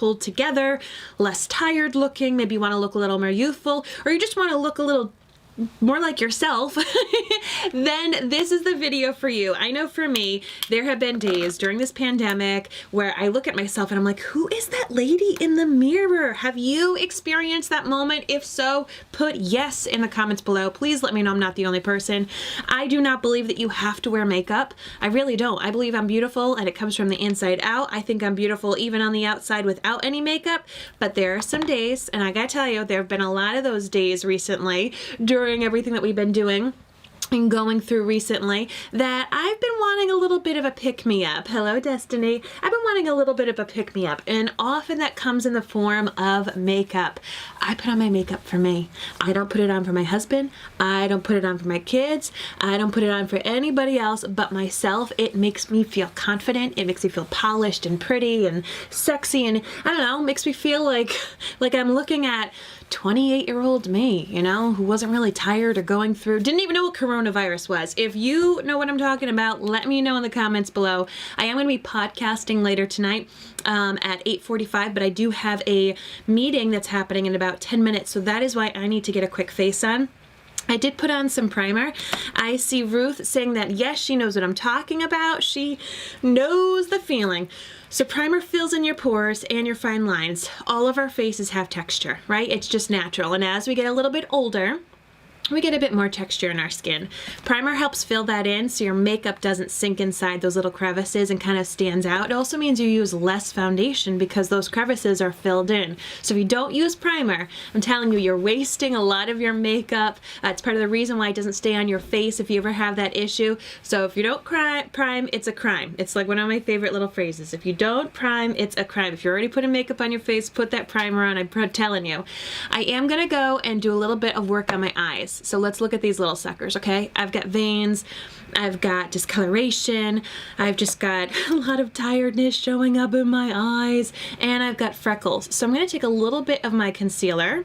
pulled together, less tired looking, maybe you want to look a little more youthful, or you just want to look a little more like yourself, then this is the video for you. I know for me, there have been days during this pandemic where I look at myself and I'm like, who is that lady in the mirror? Have you experienced that moment? If so, put yes in the comments below. Please let me know I'm not the only person. I do not believe that you have to wear makeup. I really don't. I believe I'm beautiful and it comes from the inside out. I think I'm beautiful even on the outside without any makeup, but there are some days, and I gotta tell you, there have been a lot of those days recently during everything that we've been doing and going through recently, that I've been wanting a little bit of a pick-me-up. Hello, Destiny. I've been wanting a little bit of a pick-me-up, and often that comes in the form of makeup. I put on my makeup for me. I don't put it on for my husband. I don't put it on for my kids. I don't put it on for anybody else but myself. It makes me feel confident. It makes me feel polished and pretty and sexy, and I don't know, makes me feel like I'm looking at 28-year-old me, you know, who wasn't really tired or going through, didn't even know what coronavirus was. If you know what I'm talking about, let me know in the comments below. I am going to be podcasting later tonight at 8:45, but I do have a meeting that's happening in about 10 minutes, so that is why I need to get a quick face on. I did put on some primer. I see Ruth saying that, yes, she knows what I'm talking about. She knows the feeling. So primer fills in your pores and your fine lines. All of our faces have texture, right? It's just natural. And as we get a little bit older, we get a bit more texture in our skin. Primer helps fill that in so your makeup doesn't sink inside those little crevices and kind of stands out. It also means you use less foundation because those crevices are filled in. So if you don't use primer, I'm telling you, you're wasting a lot of your makeup. It's part of the reason why it doesn't stay on your face if you ever have that issue. So if you don't prime, it's a crime. It's like one of my favorite little phrases. If you don't prime, it's a crime. If you're already putting makeup on your face, put that primer on. I'm telling you. I am gonna go and do a little bit of work on my eyes. So let's look at these little suckers, okay? I've got veins, I've got discoloration, I've just got a lot of tiredness showing up in my eyes, and I've got freckles. So I'm gonna take a little bit of my concealer,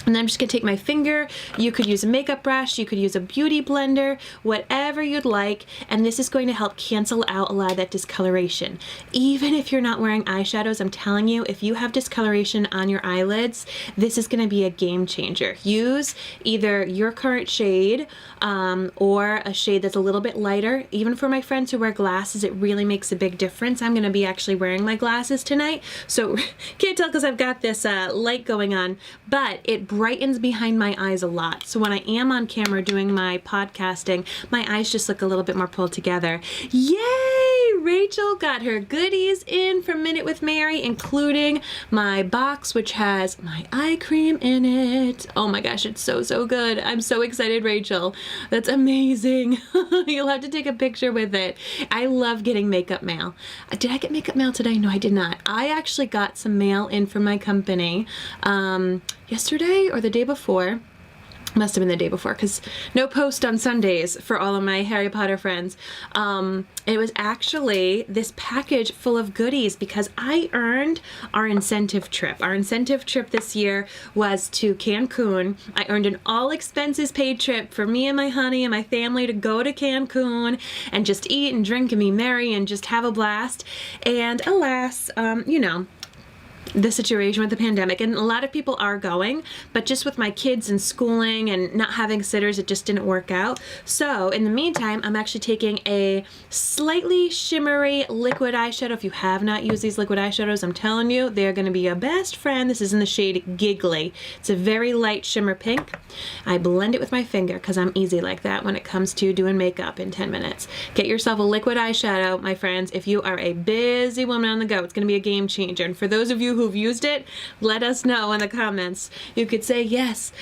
and then I'm just gonna take my finger. You could use a makeup brush, you could use a beauty blender, whatever you'd like, and this is going to help cancel out a lot of that discoloration. Even if you're not wearing eyeshadows, I'm telling you, if you have discoloration on your eyelids, this is gonna be a game changer. Use either your current shade or a shade that's a little bit lighter. Even for my friends who wear glasses, it really makes a big difference. I'm gonna be actually wearing my glasses tonight, so can't tell because I've got this light going on, but it brightens behind my eyes a lot. So when I am on camera doing my podcasting, my eyes just look a little bit more pulled together. Yay! Rachel got her goodies in from Minute with Mary, including my box, which has my eye cream in it. Oh my gosh, it's so, so good. I'm so excited, Rachel. That's amazing. You'll have to take a picture with it. I love getting makeup mail. Did I get makeup mail today? No, I did not. I actually got some mail in from my company yesterday or the day before. Must have been the day before because no post on Sundays for all of my Harry Potter friends. It was actually this package full of goodies because I earned our incentive trip. Our incentive trip this year was to Cancun. I earned an all expenses paid trip for me and my honey and my family to go to Cancun and just eat and drink and be merry and just have a blast. And alas, you know, the situation with the pandemic, and a lot of people are going, but just with my kids and schooling and not having sitters, it just didn't work out. So in the meantime, I'm actually taking a slightly shimmery liquid eyeshadow. If you have not used these liquid eyeshadows, I'm telling you, they're going to be your best friend. This is in the shade Giggly. It's a very light shimmer pink. I blend it with my finger because I'm easy like that when it comes to doing makeup in 10 minutes. Get yourself a liquid eyeshadow, my friends. If you are a busy woman on the go, it's going to be a game changer. And for those of you who've used it, let us know in the comments. You could say yes.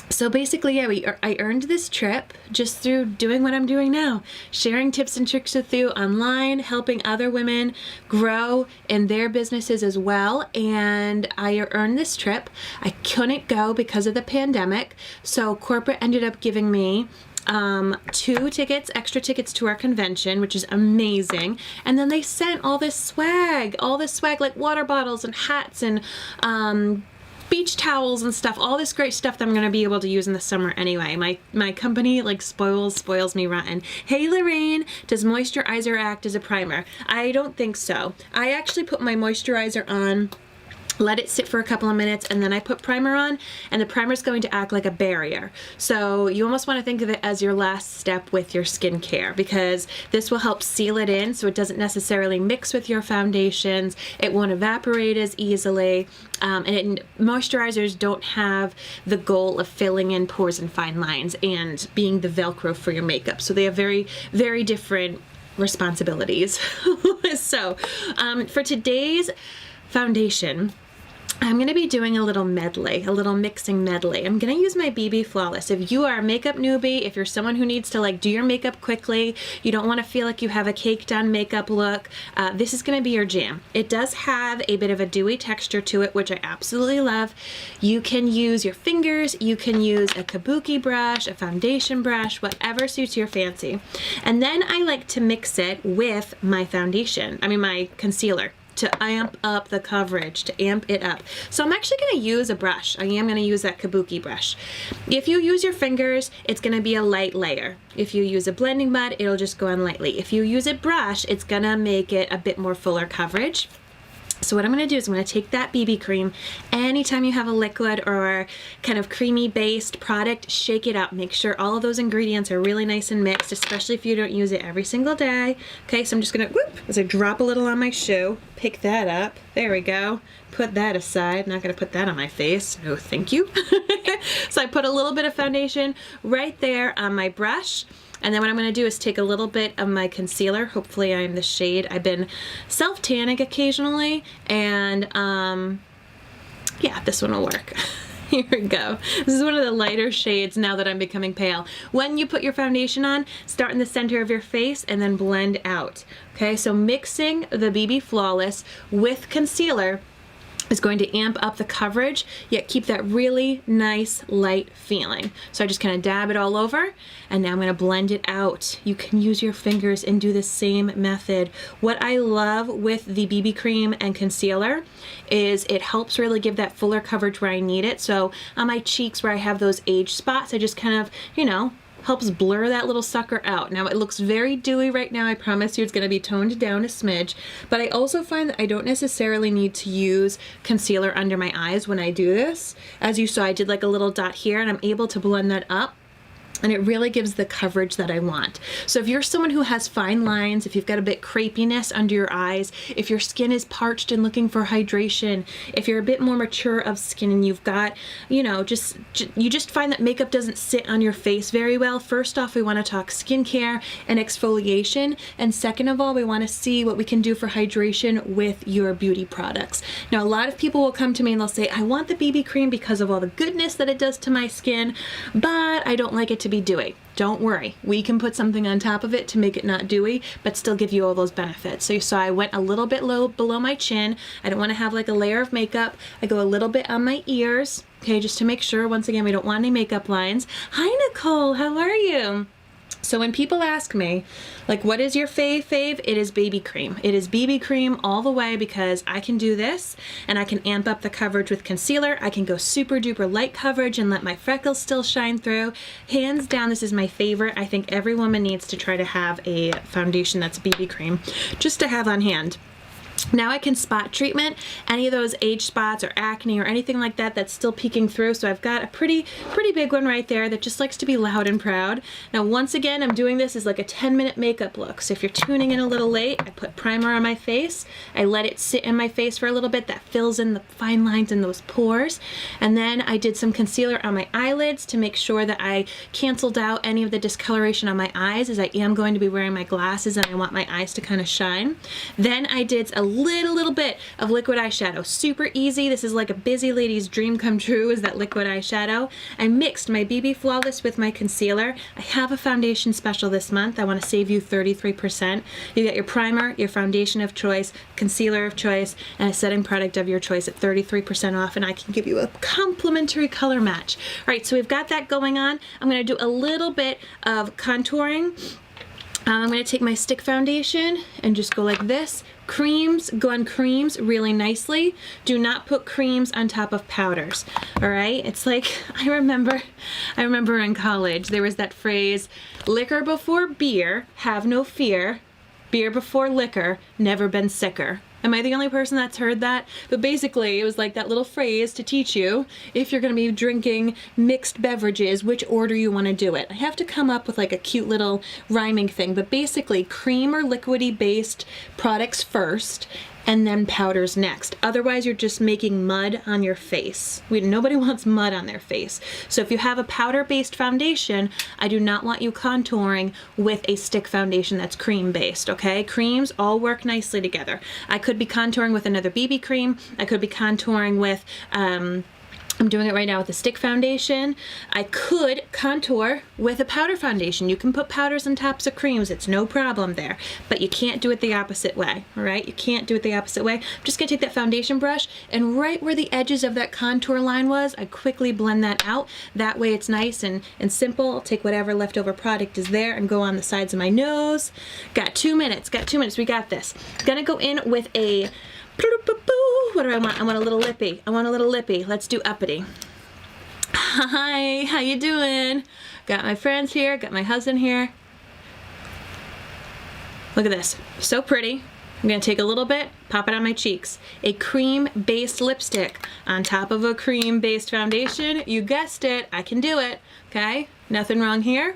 So basically, yeah, I earned this trip just through doing what I'm doing now, sharing tips and tricks with you online, helping other women grow in their businesses as well. And I earned this trip. I couldn't go because of the pandemic, so corporate ended up giving me 2 tickets, extra tickets to our convention, which is amazing. And then they sent all this swag like water bottles and hats and beach towels and stuff, all this great stuff that I'm gonna be able to use in the summer anyway. My company like spoils me rotten. Hey Lorraine, does moisturizer act as a primer? I don't think so. I actually put my moisturizer on, let it sit for a couple of minutes, and then I put primer on, and the primer is going to act like a barrier. So you almost want to think of it as your last step with your skincare, because this will help seal it in so it doesn't necessarily mix with your foundations. It won't evaporate as easily, and moisturizers don't have the goal of filling in pores and fine lines and being the Velcro for your makeup. So they have very, very different responsibilities. So for today's foundation, I'm going to be doing a little medley, a little mixing medley. I'm going to use my BB Flawless. If you are a makeup newbie, if you're someone who needs to like do your makeup quickly, you don't want to feel like you have a caked on makeup look, this is going to be your jam. It does have a bit of a dewy texture to it, which I absolutely love. You can use your fingers, you can use a kabuki brush, a foundation brush, whatever suits your fancy. And then I like to mix it with my foundation, my concealer, to amp up the coverage, to amp it up. So I'm actually going to use a brush. I am going to use that kabuki brush. If you use your fingers, it's going to be a light layer. If you use a blending mud, it'll just go on lightly. If you use a brush, it's going to make it a bit more fuller coverage. So what I'm going to do is I'm going to take that BB cream. Anytime you have a liquid or kind of creamy based product, shake it up. Make sure all of those ingredients are really nice and mixed, especially if you don't use it every single day. Okay, so I'm just going to, whoop, as I drop a little on my shoe, pick that up. There we go. Put that aside. Not going to put that on my face. No, thank you. So I put a little bit of foundation right there on my brush. And then what I'm going to do is take a little bit of my concealer. Hopefully I'm the shade. I've been self-tanning occasionally, and yeah, this one will work. Here we go. This is one of the lighter shades now that I'm becoming pale. When you put your foundation on, start in the center of your face and then blend out. Okay, so mixing the BB Flawless with concealer is going to amp up the coverage, yet keep that really nice light feeling. So I just kind of dab it all over, and now I'm going to blend it out. You can use your fingers and do the same method. What I love with the BB cream and concealer is it helps really give that fuller coverage where I need it. So on my cheeks where I have those age spots, I just kind of, helps blur that little sucker out. Now it looks very dewy right now. I promise you it's going to be toned down a smidge, but I also find that I don't necessarily need to use concealer under my eyes when I do this. As you saw, I did like a little dot here, and I'm able to blend that up, and it really gives the coverage that I want. So if you're someone who has fine lines, if you've got a bit crepiness under your eyes, if your skin is parched and looking for hydration, if you're a bit more mature of skin and you've got, you just find that makeup doesn't sit on your face very well, first off, we want to talk skincare and exfoliation, and second of all, we want to see what we can do for hydration with your beauty products. Now, a lot of people will come to me and they'll say, I want the BB cream because of all the goodness that it does to my skin, but I don't like it to be dewy. Don't worry, we can put something on top of it to make it not dewy, but still give you all those benefits. So you saw I went a little bit low below my chin. I don't want to have like a layer of makeup. I go a little bit on my ears, okay, just to make sure, once again, we don't want any makeup lines. Hi, Nicole, how are you? So when people ask me, like, what is your fave? It is BB cream. It is BB cream all the way, because I can do this and I can amp up the coverage with concealer. I can go super duper light coverage and let my freckles still shine through. Hands down, this is my favorite. I think every woman needs to try to have a foundation that's BB cream just to have on hand. Now I can spot treatment any of those age spots or acne or anything like that that's still peeking through. So I've got a pretty big one right there that just likes to be loud and proud. Now, once again, I'm doing this as like a 10-minute makeup look. So if you're tuning in a little late, I put primer on my face. I let it sit in my face for a little bit. That fills in the fine lines in those pores. And then I did some concealer on my eyelids to make sure that I canceled out any of the discoloration on my eyes, as I am going to be wearing my glasses and I want my eyes to kind of shine. Then I did a little bit of liquid eyeshadow. Super easy. This is like a busy lady's dream come true, is that liquid eyeshadow. I mixed my BB Flawless with my concealer. I have a foundation special this month. I want to save you 33%. You get your primer, your foundation of choice, concealer of choice, and a setting product of your choice at 33% off, and I can give you a complimentary color match. All right, so we've got that going on. I'm going to do a little bit of contouring I'm going to take my stick foundation and just go like this. Creams, go on creams really nicely. Do not put creams on top of powders, all right? It's like, I remember in college, there was that phrase, liquor before beer, have no fear. Beer before liquor, never been sicker. Am I the only person that's heard that? But basically, it was like that little phrase to teach you, if you're going to be drinking mixed beverages, which order you want to do it. I have to come up with like a cute little rhyming thing, but basically cream or liquidy based products first, and then powders next. Otherwise, you're just making mud on your face. Nobody wants mud on their face. So if you have a powder-based foundation, I do not want you contouring with a stick foundation that's cream-based, okay? Creams all work nicely together. I could be contouring with another BB cream. I could be contouring with, I'm doing it right now with a stick foundation. I could contour with a powder foundation. You can put powders on tops of creams. It's no problem there. But you can't do it the opposite way, all right? You can't do it the opposite way. I'm just going to take that foundation brush, and right where the edges of that contour line was, I quickly blend that out. That way it's nice and simple. I'll take whatever leftover product is there and go on the sides of my nose. Got 2 minutes. We got this. Gonna go in with a... What do I want? I want a little lippy. Let's do uppity. Hi, how you doing? Got my friends here, got my husband here. Look at this, so pretty. I'm gonna take a little bit, pop it on my cheeks. A cream-based lipstick on top of a cream-based foundation. You guessed it, I can do it, okay? Nothing wrong here.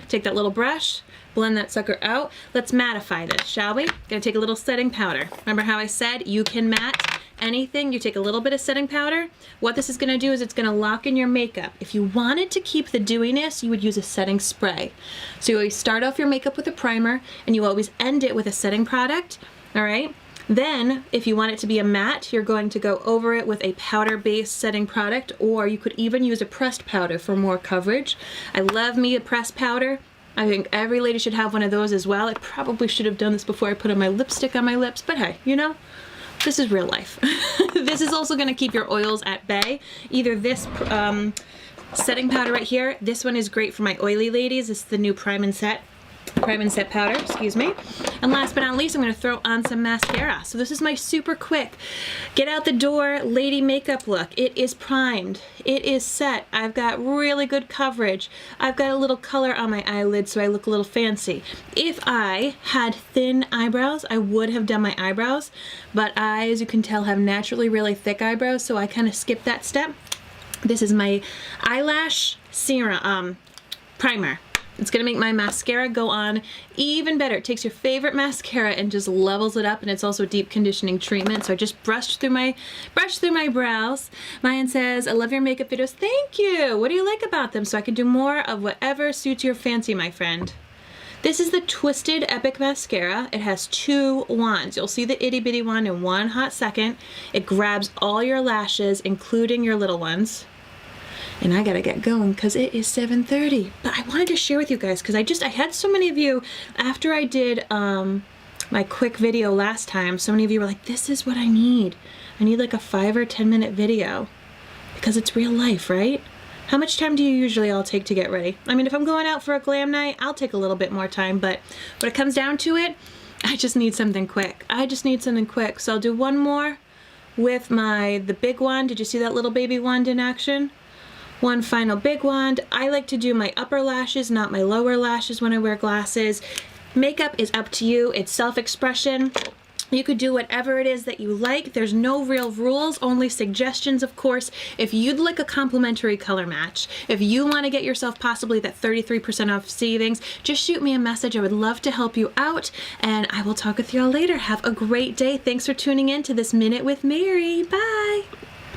Take that little brush, blend that sucker out. Let's mattify this, shall we? Gonna take a little setting powder. Remember how I said you can matte anything? You take a little bit of setting powder. What this is gonna do is it's gonna lock in your makeup. If you wanted to keep the dewiness, you would use a setting spray. So you always start off your makeup with a primer, and you always end it with a setting product, all right? Then, if you want it to be a matte, you're going to go over it with a powder-based setting product, or you could even use a pressed powder for more coverage. I love me a pressed powder. I think every lady should have one of those as well. I probably should have done this before I put on my lipstick on my lips, but hey, you know, this is real life. This is also going to keep your oils at bay. Either this setting powder right here, this one is great for my oily ladies. This is the new Prime and Set powder, excuse me. And last but not least, I'm going to throw on some mascara. So this is my super quick get out the door lady makeup look. It is primed, it is set, I've got really good coverage, I've got a little color on my eyelid so I look a little fancy. If I had thin eyebrows, I would have done my eyebrows, but I, as you can tell, have naturally really thick eyebrows, so I kind of skipped that step. This is my eyelash serum primer. It's gonna make my mascara go on even better. It takes your favorite mascara and just levels it up, and it's also a deep conditioning treatment. So I just brushed through my brows. Mayan says, I love your makeup videos. Thank you. What do you like about them? So I can do more of whatever suits your fancy, my friend. This is the Twisted Epic Mascara. It has 2 wands. You'll see the itty bitty one in 1 hot second. It grabs all your lashes, including your little ones. And I gotta get going because it is 7:30. But I wanted to share with you guys because I had so many of you, after I did my quick video last time, so many of you were like, this is what I need. I need like a 5 or 10 minute video because it's real life, right? How much time do you usually all take to get ready? I mean, if I'm going out for a glam night, I'll take a little bit more time, but when it comes down to it, I just need something quick. So I'll do one more with the big wand. Did you see that little baby wand in action? One final big wand. I like to do my upper lashes, not my lower lashes when I wear glasses. Makeup is up to you. It's self-expression. You could do whatever it is that you like. There's no real rules, only suggestions, of course. If you'd like a complimentary color match, if you want to get yourself possibly that 33% off savings, just shoot me a message. I would love to help you out, and I will talk with you all later. Have a great day. Thanks for tuning in to this Minute with Mary. Bye.